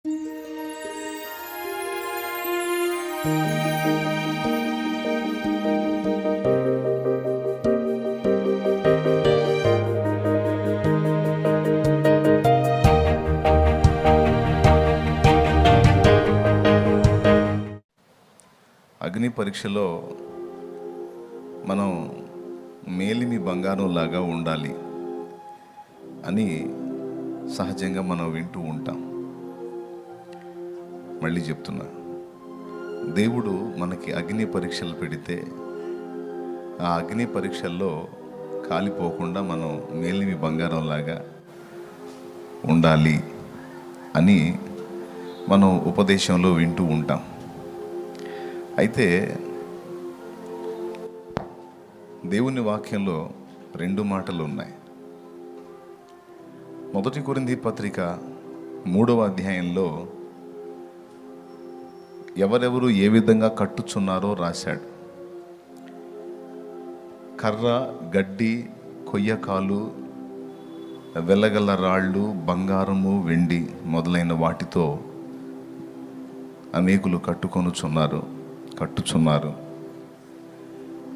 అగ్ని పరీక్షలో మనం మేలిమి బంగారం లాగా ఉండాలి అని సహజంగా మనం వింటూ ఉంటాం. మళ్ళీ చెప్తున్నా, దేవుడు మనకి అగ్ని పరీక్షలు పెడితే ఆ అగ్ని పరీక్షల్లో కాలిపోకుండా మనం మేలిమి బంగారం లాగా ఉండాలి అని మనం ఉపదేశంలో వింటూ ఉంటాం. అయితే దేవుని వాక్యంలో 2 మాటలు ఉన్నాయి. 1 కొరింథీ పత్రిక 3వ అధ్యాయంలో ఎవరెవరు ఏ విధంగా కట్టుచున్నారో రాశాడు. కర్ర, గడ్డి, కొయ్యకాలు, వెల్లగల్ల రాళ్ళు, బంగారము, వెండి మొదలైన వాటితో అనేకులు కట్టుచున్నారు.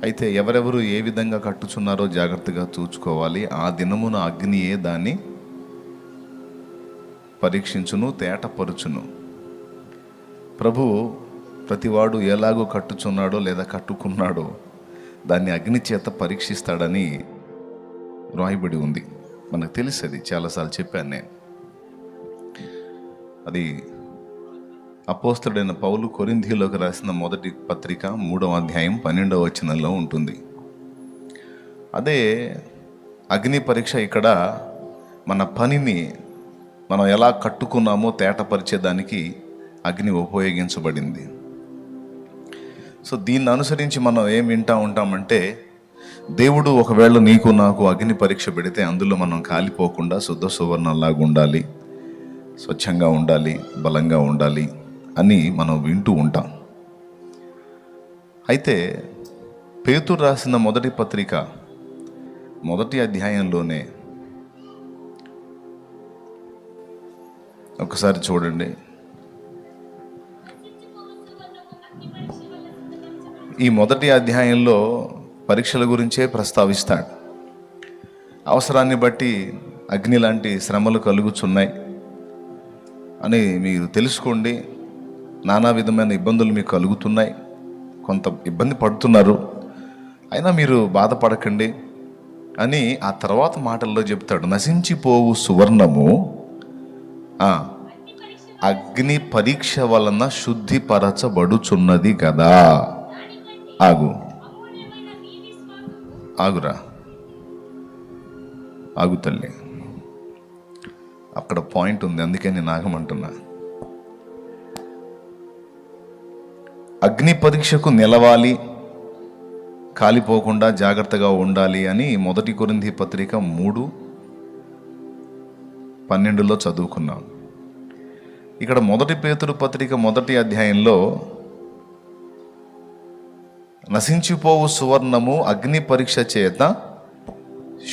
అయితే ఎవరెవరు ఏ విధంగా కట్టుచున్నారో జాగ్రత్తగా చూసుకోవాలి. ఆ దినమున అగ్నియే దాన్ని పరీక్షించును, తేటపరుచును. ప్రభు ప్రతివాడు ఎలాగో కట్టుచున్నాడో లేదా కట్టుకున్నాడో దాన్ని అగ్ని చేత పరీక్షిస్తాడని రాయబడి ఉంది. మనకు తెలుసు, అది చాలాసార్లు చెప్పాను నేను. అది అపోస్తలుడైన పౌలు కొరింథీలోకి రాసిన 1 పత్రిక 3వ అధ్యాయం 12వ వచనంలో ఉంటుంది. అదే అగ్ని పరీక్ష. ఇక్కడ మన పనిని మనం ఎలా కట్టుకున్నామో తేటపరిచేదానికి అగ్ని ఉపయోగించబడింది. సో దీన్ని అనుసరించి మనం ఏం వింటూ ఉంటామంటే, దేవుడు ఒకవేళ నీకు నాకు అగ్ని పరీక్ష పెడితే అందులో మనం కాలిపోకుండా శుద్ధ సువర్ణంలాగా ఉండాలి, స్వచ్ఛంగా ఉండాలి, బలంగా ఉండాలి అని మనం వింటూ ఉంటాం. అయితే పేతురు రాసిన 1 పత్రిక 1వ అధ్యాయంలోనే ఒకసారి చూడండి. ఈ 1వ అధ్యాయంలో పరీక్షల గురించే ప్రస్తావిస్తాడు. అవసరాన్ని బట్టి అగ్ని లాంటి శ్రమలు కలుగుచున్నాయి అని మీరు తెలుసుకోండి. నానా విధమైన ఇబ్బందులు మీకు కలుగుతున్నాయి, కొంత ఇబ్బంది పడుతున్నారు, అయినా మీరు బాధపడకండి అని ఆ తర్వాత మాటల్లో చెప్తాడు. నశించిపోవు సువర్ణము అగ్ని పరీక్ష వలన శుద్ధిపరచబడుచున్నది కదా. ఆగు తల్లి, అక్కడ పాయింట్ ఉంది, అందుకే నేను ఆగమంటున్నా. అగ్ని పరీక్షకు నిలవాలి, కాలిపోకుండా జాగ్రత్తగా ఉండాలి అని 1 కొరింథీ పత్రిక 3:12 చదువుకున్నాం. ఇక్కడ 1 పేతురు పత్రిక 1వ అధ్యాయంలో నశించిపోవు సువర్ణము అగ్ని పరీక్ష చేత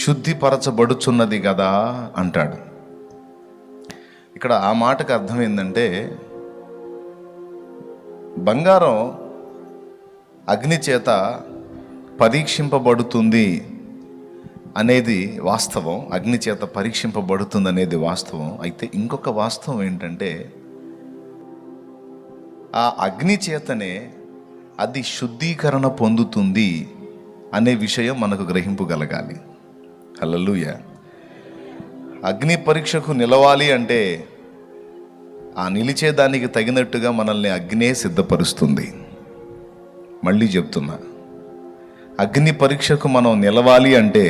శుద్ధిపరచబడుచున్నది కదా అంటాడు. ఇక్కడ ఆ మాటకు అర్థం ఏంటంటే, బంగారం అగ్ని చేత పరీక్షింపబడుతుంది అనేది వాస్తవం, అగ్ని చేత పరీక్షింపబడుతుంది అనేది వాస్తవం. అయితే ఇంకొక వాస్తవం ఏంటంటే, ఆ అగ్ని చేతనే అది శుద్ధీకరణ పొందుతుంది అనే విషయం మనకు గ్రహింపగలగాలి. హల్లెలూయా. అగ్ని పరీక్షకు నిలవాలి అంటే ఆ నిలిచేదానికి తగినట్టుగా మనల్ని అగ్నే సిద్ధపరుస్తుంది. మళ్ళీ చెప్తున్నా, అగ్ని పరీక్షకు మనం నిలవాలి అంటే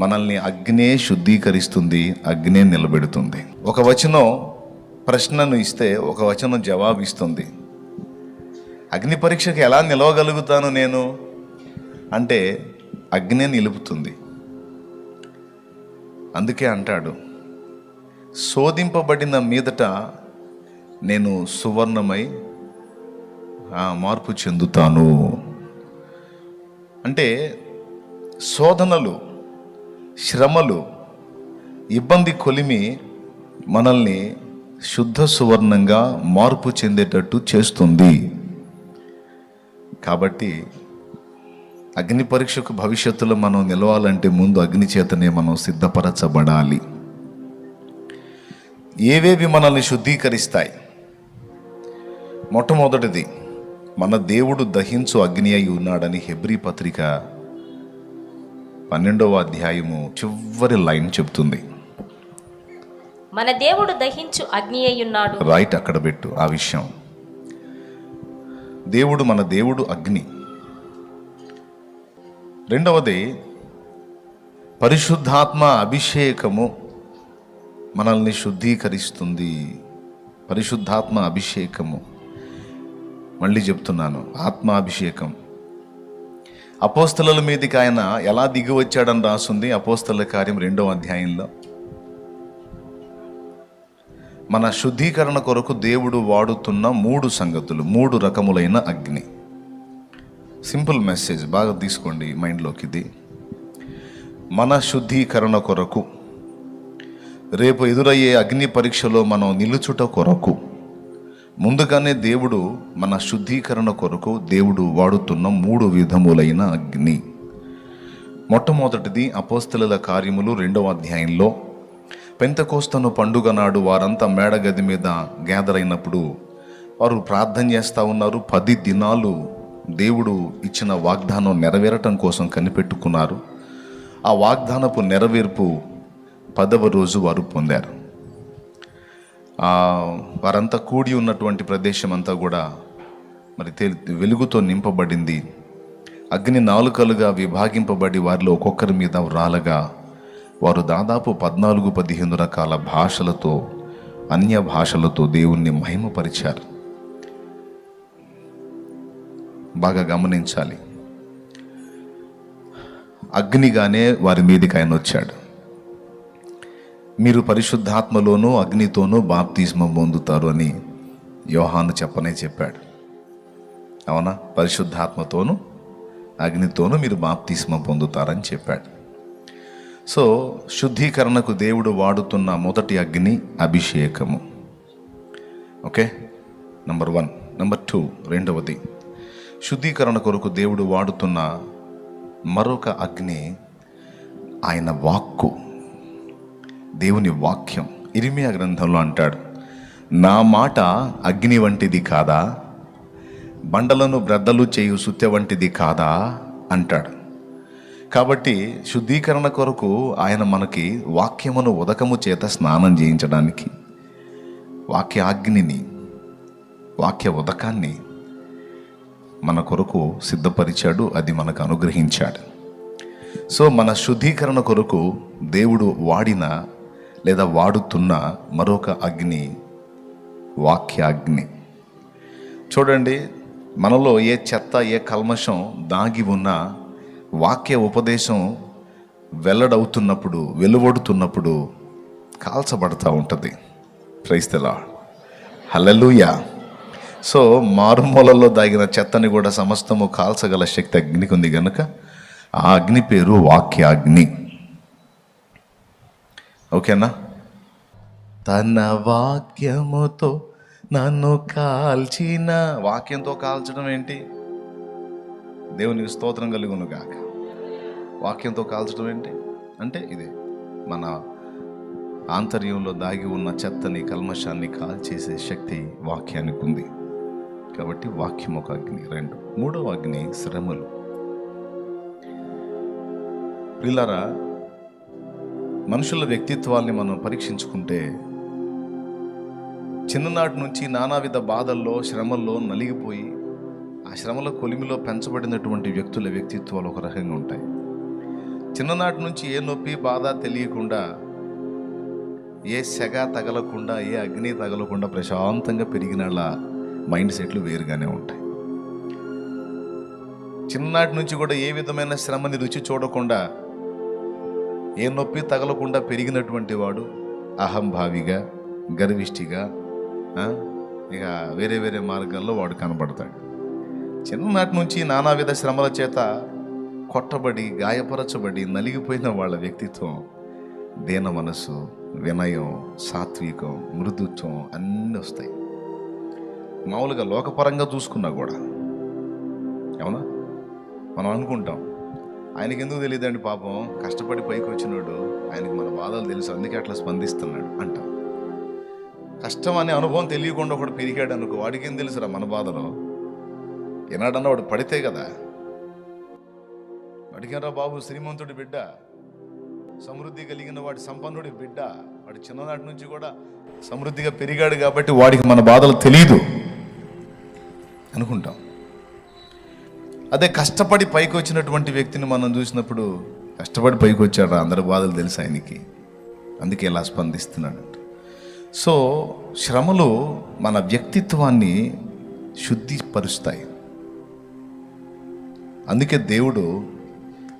మనల్ని అగ్నే శుద్ధీకరిస్తుంది, అగ్నే నిలబెడుతుంది. ఒక వచనం ప్రశ్నను ఇస్తే ఒక వచనం జవాబు ఇస్తుంది. అగ్ని పరీక్షకు ఎలా నిలవగలుగుతాను నేను అంటే అగ్నే నిలుపుతుంది. అందుకే అంటాడు, శోధింపబడిన మీదట నేను సువర్ణమై మార్పు చెందుతాను. అంటే శోధనలు, శ్రమలు, ఇబ్బంది కొలిమి మనల్ని శుద్ధ సువర్ణంగా మార్పు చెందేటట్టు చేస్తుంది. కాబట్టి అగ్ని పరీక్షకు భవిష్యత్తులో మనం నిలవాలంటే ముందు అగ్ని చేతనే మనం సిద్ధపరచబడాలి. ఏవేవి మనల్ని శుద్ధీకరిస్తాయి? మొట్టమొదటిది, మన దేవుడు దహించు అగ్ని అయి ఉన్నాడని హెబ్రీ పత్రిక 12వ అధ్యాయము చివరి లైన్ చెప్తుంది. మన దేవుడు దహించు అగ్ని అయి ఉన్నాడు. రైట్, అక్కడ పెట్టు ఆ విషయం. మన దేవుడు అగ్ని. రెండవది, పరిశుద్ధాత్మ అభిషేకము మనల్ని శుద్ధీకరిస్తుంది. పరిశుద్ధాత్మ అభిషేకము, మళ్ళీ చెప్తున్నాను, ఆత్మాభిషేకం. అపోస్తలుల మీదకి ఆయన ఎలా దిగి వచ్చాడని రాస్తుంది అపోస్తలుల కార్యం 2వ అధ్యాయంలో. మన శుద్ధీకరణ కొరకు దేవుడు వాడుతున్న 3 సంగతులు, 3 రకములైన అగ్ని. సింపుల్ మెసేజ్, బాగా తీసుకోండి మైండ్లోకి. ఇది మన శుద్ధీకరణ కొరకు, రేపు ఎదురయ్యే అగ్ని పరీక్షలో మనం నిలుచుట కొరకు, ముందుగానే దేవుడు మన శుద్ధీకరణ కొరకు దేవుడు వాడుతున్న 3 విధములైన అగ్ని. మొట్టమొదటిది అపోస్తలుల కార్యములు 2వ అధ్యాయంలో, పెంతెకోస్తను పండుగ నాడు వారంతా మేడగది మీద గ్యాదర్ అయినప్పుడు వారు ప్రార్థన చేస్తూ ఉన్నారు. 10 దినాలు దేవుడు ఇచ్చిన వాగ్దానం నెరవేరటం కోసం కనిపెట్టుకున్నారు. ఆ వాగ్దానపు నెరవేర్పు 10వ రోజు వారు పొందారు. వారంతా కూడి ఉన్నటువంటి ప్రదేశం అంతా కూడా మరి వెలుగుతో నింపబడింది. అగ్ని నాలుకలుగా విభాగింపబడి వారిలో ఒక్కొక్కరి మీద రాలగా వారు దాదాపు 14-15 రకాల భాషలతో, అన్య భాషలతో దేవుణ్ణి మహిమపరిచారు. బాగా గమనించాలి. అగ్నిగానే వారి మీదకి ఆయన వచ్చాడు. మీరు పరిశుద్ధాత్మలోనూ అగ్నితోనూ బాప్తిస్మం పొందుతారు అని యోహాను చెప్పాడు. అవునా? పరిశుద్ధాత్మతోనూ అగ్నితోనూ మీరు బాప్తిస్మం పొందుతారని చెప్పాడు. సో శుద్ధీకరణకు దేవుడు వాడుతున్న మొదటి అగ్ని అభిషేకము. Okay, number 1. నంబర్ 2, రెండవది, శుద్ధీకరణ కొరకు దేవుడు వాడుతున్న మరొక అగ్ని ఆయన వాక్కు, దేవుని వాక్యం. ఇర్మియా గ్రంథంలో అంటాడు, నా మాట అగ్ని వంటిది కాదా, బండలను బ్రద్దలు చేయు సుత్తె వంటిది కాదా అంటాడు. కాబట్టి శుద్ధీకరణ కొరకు ఆయన మనకి వాక్యమును ఉదకము చేత స్నానం చేయించడానికి వాక్యాగ్నిని, వాక్య ఉదకాన్ని మన కొరకు సిద్ధపరిచాడు, అది మనకు అనుగ్రహించాడు. సో మన శుద్ధీకరణ కొరకు దేవుడు వాడిన లేదా వాడుతున్న మరొక అగ్ని వాక్యాగ్ని. చూడండి, మనలో ఏ చెత్త, ఏ కల్మషం దాగి ఉన్నా వాక్య ఉపదేశం వెలువడుతున్నప్పుడు కాల్చబడతా ఉంటుంది. Praise the lord, hallelujah. So మారుమూలలో దాగిన చెత్తని కూడా సమస్తము కాల్చగల శక్తి అగ్నికి ఉంది కనుక ఆ అగ్ని పేరు వాక్యాగ్ని. ఓకేనా? తన వాక్యముతో నన్ను కాల్చిన, వాక్యంతో కాల్చడం ఏంటి? దేవునికి స్తోత్రం కలుగును గాక. వాక్యంతో కాల్చడం ఏంటి అంటే ఇదే, మన ఆంతర్యంలో దాగి ఉన్న చెత్తని, కల్మషాన్ని కాల్చేసే శక్తి వాక్యానికి ఉంది. కాబట్టి వాక్యం ఒక అగ్ని. 2, 3వ అగ్ని శ్రమలు. పిల్లరా, మనుషుల వ్యక్తిత్వాల్ని మనం పరీక్షించుకుంటే చిన్ననాటి నుంచి నానావిధ బాధల్లో, శ్రమల్లో నలిగిపోయి ఆ శ్రమల కొలిమిలో పెంచబడినటువంటి వ్యక్తుల వ్యక్తిత్వాలు ఒక రకంగా ఉంటాయి. చిన్ననాటి నుంచి ఏ నొప్పి, బాధ తెలియకుండా, ఏ సెగ తగలకుండా, ఏ అగ్ని తగలకుండా ప్రశాంతంగా పెరిగిన మైండ్ సెట్లు వేరుగానే ఉంటాయి. చిన్ననాటి నుంచి కూడా ఏ విధమైన శ్రమని రుచి చూడకుండా, ఏ నొప్పి తగలకుండా పెరిగినటువంటి వాడు అహంభావిగా, గర్విష్టిగా, ఇక వేరే మార్గాల్లో వాడు కనబడతాడు. చిన్ననాటి నుంచి నానావిధ శ్రమల చేత కొట్టబడి, గాయపరచబడి నలిగిపోయిన వాళ్ళ వ్యక్తిత్వం దీన మనసు, వినయం, సాత్వికం, మృదుత్వం అన్నీ వస్తాయి. మామూలుగా లోకపరంగా చూసుకున్నా కూడా, అవునా? మనం అనుకుంటాం ఆయనకి ఎందుకు తెలియదండి పాపం, కష్టపడి పైకి వచ్చినాడు, ఆయనకి మన బాధలు తెలుసు అందుకే అట్లా స్పందిస్తున్నాడు అంటాం. కష్టం అనే అనుభవం తెలియకుండా ఒకడు పెరిగాడు అనుకో, వాడికి ఏం తెలుసురా మన బాధలో? ఏనాడన్నా వాడు పడితే కదా. వాడికేరా బాబు శ్రీమంతుడి బిడ్డ, సమృద్ధి కలిగిన వాడి సంపన్నుడి బిడ్డ, వాడి చిన్ననాటి నుంచి కూడా సమృద్ధిగా పెరిగాడు కాబట్టి వాడికి మన బాధలు తెలియదు అనుకుంటాం. అదే కష్టపడి పైకి వచ్చినటువంటి వ్యక్తిని మనం చూసినప్పుడు, కష్టపడి పైకి వచ్చాడు, అందరి బాధలు తెలుసు ఆయనకి, అందుకే ఇలా స్పందిస్తున్నాడు. సో శ్రమలు మన వ్యక్తిత్వాన్ని శుద్ధిపరుస్తాయి. అందుకే దేవుడు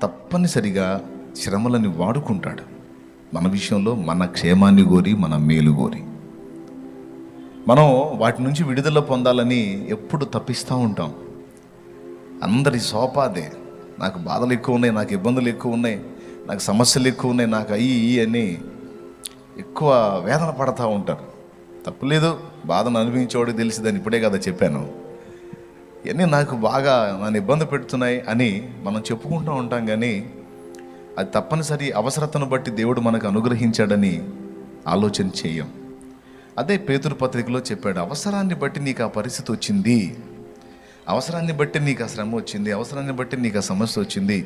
తప్పనిసరిగా శ్రమలని వాడుకుంటాడు మన విషయంలో, మన క్షేమాన్ని కోరి, మన మేలు కోరి. మనం వాటి నుంచి విడుదల పొందాలని ఎప్పుడు తప్పిస్తూ ఉంటాం. అందరి సోపాదే, నాకు బాధలు ఎక్కువ ఉన్నాయి, నాకు ఇబ్బందులు ఎక్కువ ఉన్నాయి, నాకు సమస్యలు ఎక్కువ ఉన్నాయి, నాకు అయ్యి అని ఎక్కువ వేదన పడతా ఉంటారు. తప్పులేదు, బాధను అనుభవించేవాడికి తెలిసిందని ఇప్పుడే కదా చెప్పాను. ఇవన్నీ నాకు బాగా నన్ను ఇబ్బంది పెడుతున్నాయి అని మనం చెప్పుకుంటూ ఉంటాం, కానీ అది తప్పనిసరి అవసరతను బట్టి దేవుడు మనకు అనుగ్రహించాడని ఆలోచన చేయం. అదే పేతురు పత్రికలో చెప్పాడు, అవసరాన్ని బట్టి నీకు ఆ పరిస్థితి వచ్చింది, అవసరాన్ని బట్టి నీకు ఆ శ్రమ వచ్చింది, అవసరాన్ని బట్టి నీకు ఆ సమస్య వచ్చింది,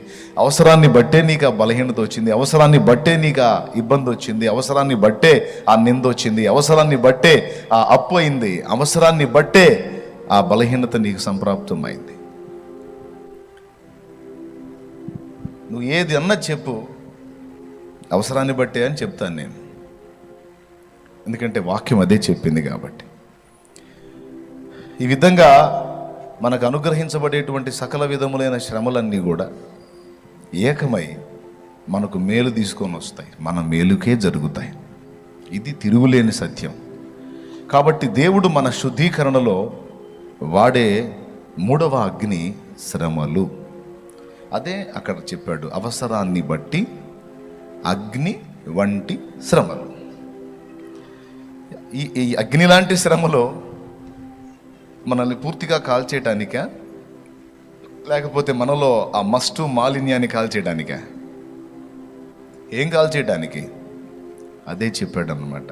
అవసరాన్ని బట్టే నీకు ఆ బలహీనత వచ్చింది, అవసరాన్ని బట్టే నీకు ఆ ఇబ్బంది వచ్చింది, అవసరాన్ని బట్టే ఆ నింద వచ్చింది, అవసరాన్ని బట్టే ఆ అప్పు అయింది, అవసరాన్ని బట్టే ఆ బలహీనత నీకు సంప్రాప్తమైంది. నువ్వు ఏది అన్నా చెప్పు, అవసరాన్ని బట్టే అని చెప్తాను నేను, ఎందుకంటే వాక్యం అదే చెప్పింది కాబట్టి. ఈ విధంగా మనకు అనుగ్రహించబడేటువంటి సకల విధములైన శ్రమలన్నీ కూడా ఏకమై మనకు మేలు తీసుకొని వస్తాయి, మన మేలుకే జరుగుతాయి. ఇది తిరుగులేని సత్యం. కాబట్టి దేవుడు మన శుద్ధీకరణలో వాడే మూడవ అగ్ని శ్రమలు. అదే అక్కడ చెప్పాడు, అవసరాన్ని బట్టి అగ్ని వంటి శ్రమలు. ఈ అగ్ని లాంటి శ్రమలో మనల్ని పూర్తిగా కాల్చేయటానికా, లేకపోతే మనలో ఆ మస్టు మాలిన్యాన్ని కాల్చేయడానికా? ఏం కాల్చేయడానికి? అదే చెప్పాడు అన్నమాట,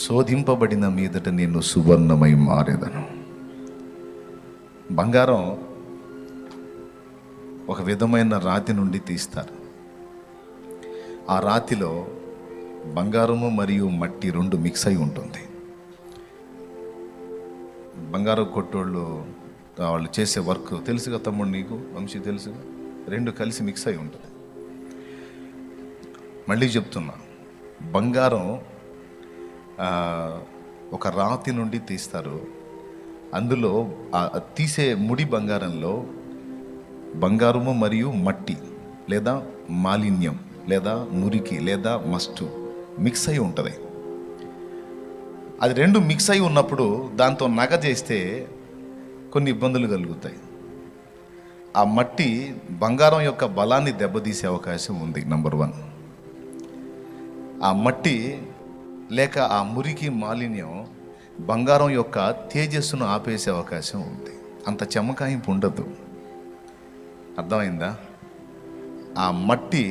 శోధింపబడిన మీదట నేను సువర్ణమై మారేదను. బంగారం ఒక విధమైన రాతి నుండి తీస్తారు. ఆ రాతిలో బంగారము మరియు మట్టి రెండు మిక్స్ అయి ఉంటుంది. బంగారం కొట్టోళ్ళు వాళ్ళు చేసే వర్క్ తెలుసుగా తమ్ముడు, నీకు వంశీ తెలుసుగా, రెండు కలిసి మిక్స్ అయి ఉంటుంది. మళ్ళీ చెప్తున్నా, బంగారం ఒక రాతి నుండి తీస్తారు. అందులో తీసే ముడి బంగారంలో బంగారము మరియు మట్టి లేదా మాలిన్యం లేదా మురికి లేదా మస్టు మిక్స్ అయి ఉంటుంది. అది రెండు మిక్స్ అయి ఉన్నప్పుడు దాంతో నగ చేస్తే కొన్ని ఇబ్బందులు కలుగుతాయి. ఆ మట్టి బంగారం యొక్క బలాన్ని దెబ్బతీసే అవకాశం ఉంది. నంబర్ 1, ఆ మట్టి లేక ఆ మురికి మాలిన్యం బంగారం యొక్క తేజస్సును ఆపేసే అవకాశం ఉంది. అంత చెమకాయింపు ఉండదు. అర్థమైందా? ఆ మట్టి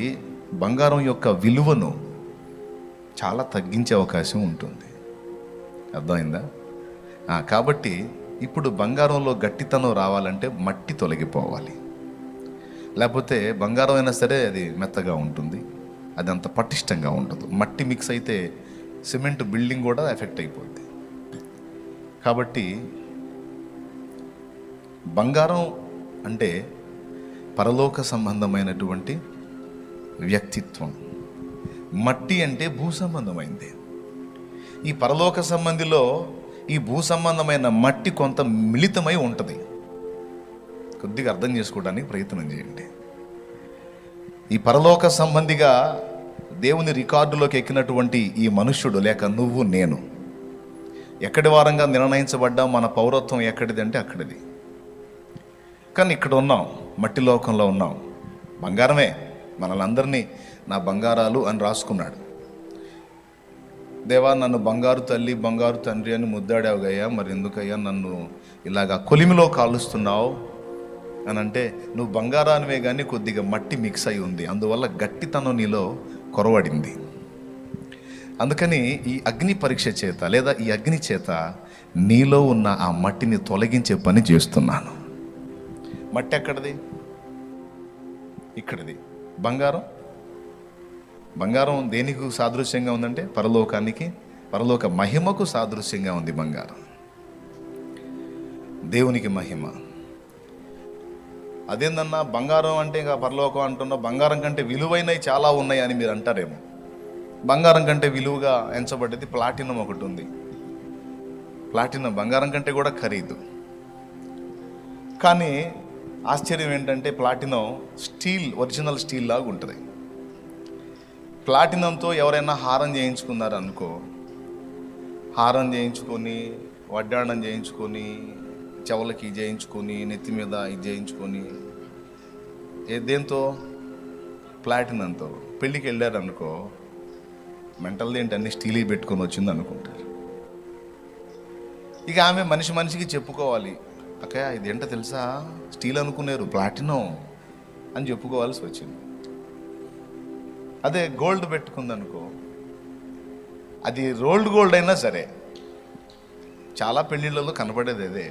బంగారం యొక్క విలువను చాలా తగ్గించే అవకాశం ఉంటుంది. అర్థమైందా? కాబట్టి ఇప్పుడు బంగారంలో గట్టితనం రావాలంటే మట్టి తొలగిపోవాలి. లేకపోతే బంగారం అయినా సరే అది మెత్తగా ఉంటుంది, అది అంత పటిష్టంగా ఉండదు. మట్టి మిక్స్ అయితే సిమెంట్ బిల్డింగ్ కూడా ఎఫెక్ట్ అయిపోద్ది. కాబట్టి బంగారం అంటే పరలోక సంబంధమైనటువంటి వ్యక్తిత్వం, మట్టి అంటే భూ సంబంధమైంది. ఈ పరలోక సంబంధిలో ఈ భూ సంబంధమైన మట్టి కొంత మిళితమై ఉంటుంది. కొద్దిగా అర్థం చేసుకోవడానికి ప్రయత్నం చేయండి. ఈ పరలోక సంబంధిగా దేవుని రికార్డులోకి ఎక్కినటువంటి ఈ మనుష్యుడు లేక నువ్వు నేను ఎక్కడి వారంగా నిర్ణయించబడ్డా, మన పౌరత్వం ఎక్కడిది అంటే అక్కడిది. కానీ ఇక్కడ ఉన్నాం, మట్టి లోకంలో ఉన్నాం. బంగారమే మనల్ని అందరినీ నా బంగారాలు అని రాసుకున్నాడు. దేవా నన్ను బంగారు తల్లి బంగారు తండ్రి అని ముద్దాడావుగయ్యా, మరి ఎందుకయ్యా నన్ను ఇలాగా కొలిమిలో కాలుస్తున్నావు అని అంటే, నువ్వు బంగారానివే కానీ కొద్దిగా మట్టి మిక్స్ అయి ఉంది, అందువల్ల గట్టితనం నీలో కొరవడింది. అందుకని ఈ అగ్ని పరీక్ష చేత లేదా ఈ అగ్ని చేత నీలో ఉన్న ఆ మట్టిని తొలగించే పని చేస్తున్నాను. మట్టి ఎక్కడిది? ఇక్కడిది. బంగారం దేనికి సాదృశ్యంగా ఉందంటే పరలోకానికి, పరలోక మహిమకు సాదృశ్యంగా ఉంది బంగారం. దేవునికి మహిమ. అదేందన్నా బంగారం అంటే ఇంకా పరలోకం అంటున్నా, బంగారం కంటే విలువైనవి చాలా ఉన్నాయి అని మీరు అంటారేమో. బంగారం కంటే విలువగా ఎంచబడ్డది ప్లాటినం ఒకటి ఉంది. ప్లాటినం బంగారం కంటే కూడా ఖరీదు. కానీ ఆశ్చర్యం ఏంటంటే ప్లాటినం స్టీల్, ఒరిజినల్ స్టీల్ లాగా ఉంటుంది. ప్లాటినంతో ఎవరైనా హారం చేయించుకున్నారనుకో, హారం చేయించుకొని, వడ్డాణం చేయించుకొని, చెవులకి చేయించుకొని, నెత్తి మీద ఇది చేయించుకొని, దేంతో? ప్లాటినంతో. పెళ్ళికి వెళ్ళారనుకో, మెంటల్ది ఏంటి అన్ని స్టీల్ పెట్టుకొని వచ్చింది అనుకుంటారు. ఇక ఆమె మనిషికి చెప్పుకోవాలి, అక్క ఇదేంటో తెలుసా, స్టీల్ అనుకున్నారు ప్లాటినం అని చెప్పుకోవాల్సి వచ్చింది. అదే గోల్డ్ పెట్టుకుందనుకో, అది రోల్డ్ గోల్డ్ అయినా సరే, చాలా పెళ్ళిళ్ళలో కనపడేది అదే.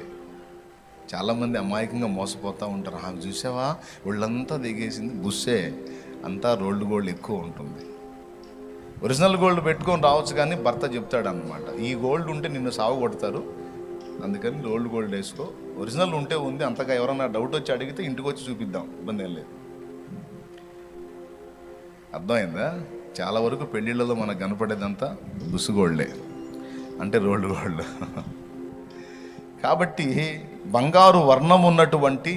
చాలామంది అమాయకంగా మోసపోతూ ఉంటారు. ఆమె చూసావా ఒళ్ళంతా దిగేసింది, బుస్సే, అంతా రోల్డ్ గోల్డ్ ఎక్కువ ఉంటుంది. ఒరిజినల్ గోల్డ్ పెట్టుకొని రావచ్చు, కానీ భర్త చెప్తాడు అన్నమాట, ఈ గోల్డ్ ఉంటే నిన్ను సాగు కొడతారు, అందుకని రోల్డ్ గోల్డ్ వేసుకో, ఒరిజినల్ ఉంటే ఉంది, అంతగా ఎవరైనా డౌట్ వచ్చి అడిగితే ఇంటికి వచ్చి చూపిద్దాం, ఇబ్బంది ఏం లేదు. అర్థమైందా? చాలా వరకు పెళ్ళిళ్ళలో మనకు కనపడేదంతా బుస్సు గోల్డే, అంటే రోల్డ్ గోల్డ్. కాబట్టి బంగారు వర్ణం ఉన్నటువంటి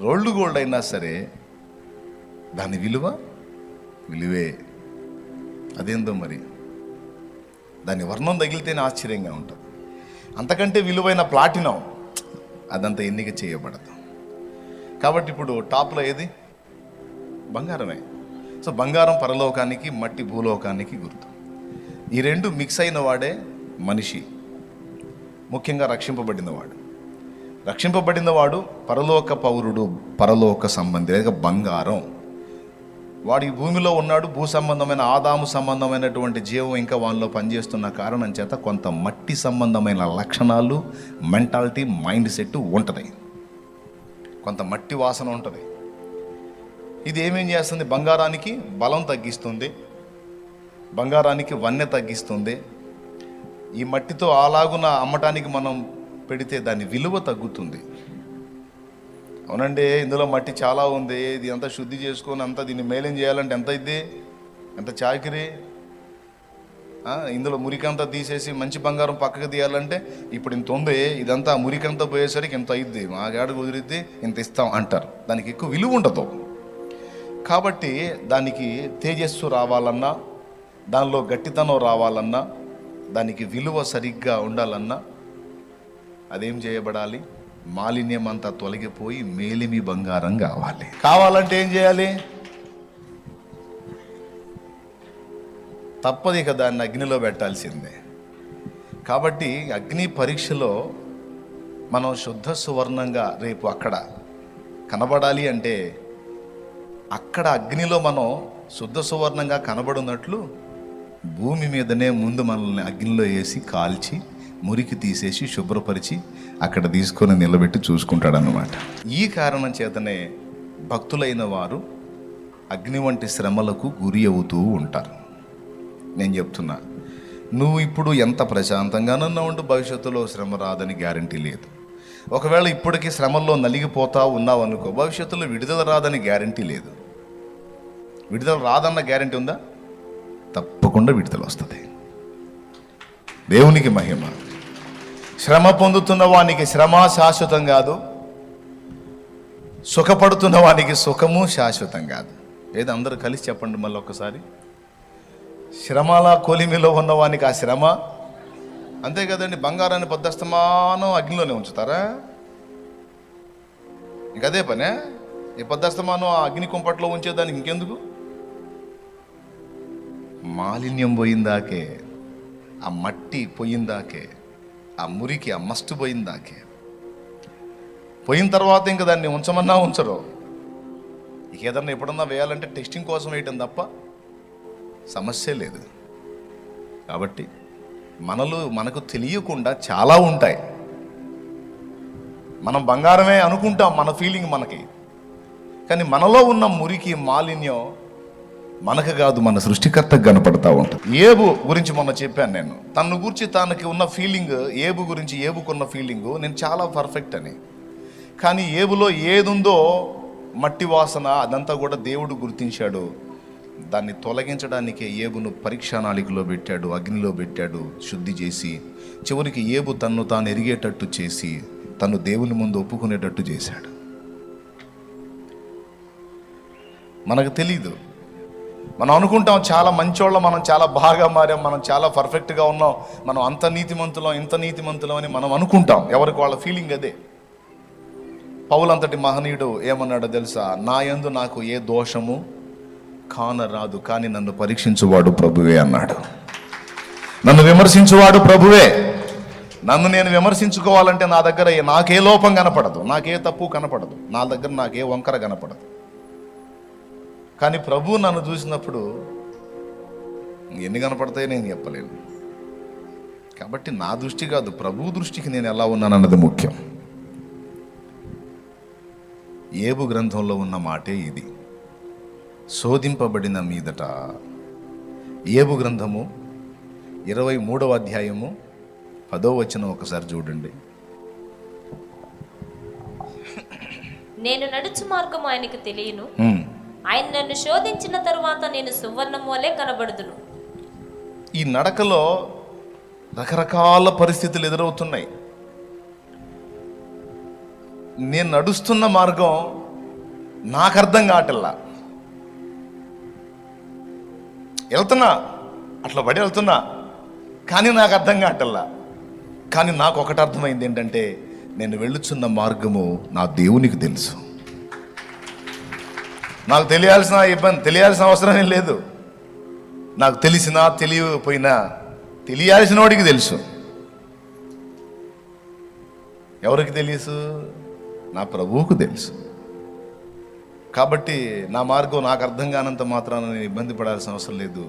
రోల్డ్ గోల్డ్ అయినా సరే దాని విలువే. అదేందో మరి, దాని వర్ణం తగిలితేనే ఆశ్చర్యంగా ఉంటుంది. అంతకంటే విలువైన ప్లాటినం అదంతా ఎన్నిక చేయబడదు. కాబట్టి ఇప్పుడు టాప్లో ఏది? బంగారమే. సో బంగారం పరలోకానికి, మట్టి భూలోకానికి గుర్తు. ఈ రెండు మిక్స్ అయిన వాడే మనిషి, ముఖ్యంగా రక్షింపబడినవాడు పరలోక పౌరుడు, పరలోక సంబంధి లేక బంగారం. వాడు ఈ భూమిలో ఉన్నాడు, భూ సంబంధమైన ఆదాము సంబంధమైనటువంటి జీవం ఇంకా వాళ్ళలో పనిచేస్తున్న కారణం చేత కొంత మట్టి సంబంధమైన లక్షణాలు, మెంటాలిటీ, మైండ్ సెట్ ఉంటుంది, కొంత మట్టి వాసన ఉంటుంది. ఇది ఏమేం చేస్తుంది? బంగారానికి బలం తగ్గిస్తుంది, బంగారానికి వన్నె తగ్గిస్తుంది. ఈ మట్టితో అలాగున అమ్మటానికి మనం పెడితే దాని విలువ తగ్గుతుంది. అవునండి, ఇందులో మట్టి చాలా ఉంది, ఇది అంతా శుద్ధి చేసుకొని అంతా దీన్ని మేలేం చేయాలంటే ఎంత అయింది, ఎంత చాకిరి. ఇందులో మురికంతా తీసేసి మంచి బంగారం పక్కకు తీయాలంటే ఇప్పుడు ఇంత ఉంది, ఇదంతా మురికంతా పోయేసరికి ఇంత అయింది, మా గాడు కుదిరిద్ది, ఇంత ఇస్తాం అంటారు. దానికి ఎక్కువ విలువ ఉండదు. కాబట్టి దానికి తేజస్సు రావాలన్నా, దానిలో గట్టితనం రావాలన్నా, దానికి విలువ సరిగ్గా ఉండాలన్నా అదేం చేయబడాలి? మాలిన్యం అంతా తొలగిపోయి మేలిమి బంగారం కావాలంటే ఏం చేయాలి? తప్పదు, ఇక దాన్ని అగ్నిలో పెట్టాల్సిందే. కాబట్టి అగ్ని పరీక్షలో మనం శుద్ధ సువర్ణంగా రేపు అక్కడ కనబడాలి అంటే, అక్కడ అగ్నిలో మనం శుద్ధ సువర్ణంగా కనబడినట్లు భూమి మీదనే ముందు మనల్ని అగ్నిలో వేసి కాల్చి మురికి తీసేసి శుభ్రపరిచి అక్కడ తీసుకొని నిలబెట్టి చూసుకుంటాడన్నమాట. ఈ కారణం చేతనే భక్తులైన వారు అగ్ని వంటి శ్రమలకు గురి అవుతూ ఉంటారు. నేను చెప్తున్నా, నువ్వు ఇప్పుడు ఎంత ప్రశాంతంగానన్నా ఉంటూ భవిష్యత్తులో శ్రమ రాదని గ్యారంటీ లేదు. ఒకవేళ ఇప్పటికీ శ్రమల్లో నలిగిపోతా ఉన్నావు అనుకో, భవిష్యత్తులో విడుదల రాదని గ్యారంటీ లేదు. విడుదల రాదన్న గ్యారంటీ ఉందా? తప్పకుండా విడుదల వస్తుంది. దేవునికి మహిమ. శ్రమ పొందుతున్న వానికి శ్రమ శాశ్వతం కాదు, సుఖపడుతున్న వానికి సుఖము శాశ్వతం కాదు. ఏదో అందరూ కలిసి చెప్పండి మళ్ళీ ఒక్కసారి. శ్రమల కొలిమిలో ఉన్నవానికి ఆ శ్రమ, అంతే కదండి. బంగారాన్ని పొద్దస్తమానం అగ్నిలోనే ఉంచుతారా? ఇంకదే పనే, ఈ పొద్దస్తమానం ఆ అగ్ని కుంపట్లో ఉంచేదానికి ఇంకెందుకు? మాలిన్యం పోయిందాకే, ఆ మట్టి పోయిందాకే, ఆ మురికి, ఆ మస్ట్ పోయిందాకే. పోయిన తర్వాత ఇంకా దాన్ని ఉంచమన్నా ఉంచరు. ఇక ఏదన్నా ఎప్పుడన్నా వేయాలంటే టెస్టింగ్ కోసం వేయటం తప్ప సమస్య లేదు. కాబట్టి మనకు తెలియకుండా చాలా ఉంటాయి. మనం బంగారమే అనుకుంటాం, మన ఫీలింగ్ మనకి. కానీ మనలో ఉన్న మురికి, మాలిన్యం మనకు కాదు, మన సృష్టికర్తకు కనపడతా ఉంటుంది. ఏబు గురించి మొన్న చెప్పాను నేను. తను గురించి తనకి ఉన్న ఫీలింగ్, ఏబుకున్న ఫీలింగ్ నేను చాలా పర్ఫెక్ట్ అని. కానీ ఏబులో ఏదుందో మట్టి వాసన, అదంతా కూడా దేవుడు గుర్తించాడు. దాన్ని తొలగించడానికే ఏబును పరీక్షానాళికలో పెట్టాడు, అగ్నిలో పెట్టాడు, శుద్ధి చేసి చివరికి ఏబు తన్ను తాను ఎరిగేటట్టు చేసి తను దేవుని ముందు ఒప్పుకునేటట్టు చేశాడు. మనకు తెలీదు. మనం అనుకుంటాం చాలా మంచోళ్ళం, మనం చాలా బాగా మారాం, మనం చాలా పర్ఫెక్ట్గా ఉన్నాం, మనం అంత నీతిమంతులం, ఇంత నీతిమంతులం అని మనం అనుకుంటాం. ఎవరికి వాళ్ళ ఫీలింగ్ అదే. పౌలంతటి మహనీయుడు ఏమన్నాడో తెలుసా? నా యందు నాకు ఏ దోషము కానరాదు, కానీ నన్ను పరీక్షించువాడు ప్రభువే అన్నాడు. నన్ను విమర్శించువాడు ప్రభువే. నన్ను నేను విమర్శించుకోవాలంటే నా దగ్గర నాకే లోపం కనపడదు, నాకే తప్పు కనపడదు, నా దగ్గర నాకే వంకర కనపడదు. కానీ ప్రభు నన్ను చూసినప్పుడు ఎన్ని కనపడతాయో నేను చెప్పలేను. కాబట్టి నా దృష్టి కాదు, ప్రభు దృష్టికి నేను ఎలా ఉన్నానన్నది ముఖ్యం. ఏబు గ్రంథంలో ఉన్న మాటే ఇది. శోధింపబడిన మీదట, ఏబు గ్రంథము 23వ అధ్యాయము 10వ వచనం ఒకసారి చూడండి. నేను నడుచు మార్గము ఆయనకు తెలియను, ఆయన నన్ను శోధించిన తరువాత నేను సువర్ణము వలె కనబడుదును. ఈ నడకలో రకరకాల పరిస్థితులు ఎదురవుతున్నాయి. నేను నడుస్తున్న మార్గం నాకు అర్థం కావట్లా. వెళ్తున్నా, అట్లా పడి వెళ్తున్నా, కానీ నాకు అర్థం కావట్లా. కానీ నాకు ఒకటి అర్థమైంది ఏంటంటే, నేను వెళ్ళుచున్న మార్గము నా దేవునికి తెలుసు. నాకు తెలియాల్సిన అవసరం లేదు. నాకు తెలిసినా తెలియకపోయినా తెలియాల్సిన వాడికి తెలుసు. ఎవరికి తెలుసు? నా ప్రభువుకు తెలుసు. కాబట్టి నా మార్గం నాకు అర్థం కానంత మాత్రాన నేను ఇబ్బంది పడాల్సిన అవసరం లేదు.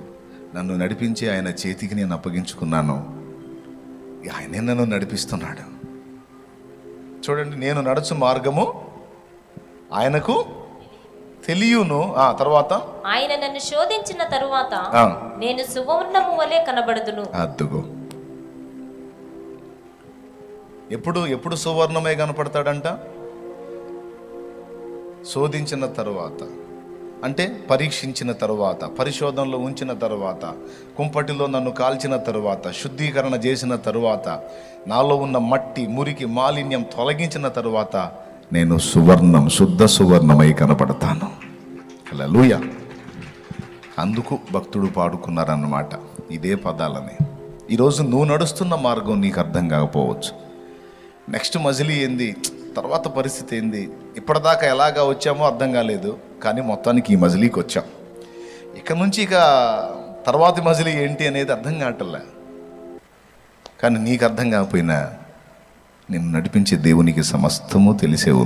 నన్ను నడిపించి ఆయన చేతికి నేను అప్పగించుకున్నాను, ఆయనే నన్ను నడిపిస్తున్నాడు. చూడండి, నేను నడుచు మార్గము ఆయనకు తెలియను. తర్వాత ఆయన నన్ను శోధించిన తరువాత నేను సువర్ణము వలె కనబడుదును. అద్దుగో, ఎప్పుడు సువర్ణమే కనపడతాడంట? శోధించిన తరువాత, అంటే పరీక్షించిన తరువాత, పరిశోధనలో ఉంచిన తరువాత, కుంపటిలో నన్ను కాల్చిన తరువాత, శుద్ధీకరణ చేసిన తరువాత, నాలో ఉన్న మట్టి, మురికి, మాలిన్యం తొలగించిన తరువాత నేను సువర్ణం, శుద్ధ సువర్ణమై కనపడతాను. హల్లెలూయా. అందుకు భక్తుడు పాడుకున్నారన్నమాట ఇదే పదాలని. ఈరోజు నువ్వు నడుస్తున్న మార్గం నీకు అర్థం కాకపోవచ్చు. నెక్స్ట్ మజిలీ ఏంది, తర్వాత పరిస్థితి ఏంది, ఇప్పటిదాకా ఎలాగా వచ్చామో అర్థం కాలేదు, కానీ మొత్తానికి ఈ మజిలీకి వచ్చాం. ఇక నుంచి ఇక తర్వాతి మజిలీ ఏంటి అనేది అర్థం కావట్లే. కానీ నీకు అర్థం కాకపోయినా నిన్ను నడిపించే దేవునికి సమస్తము తెలిసే ఉంది.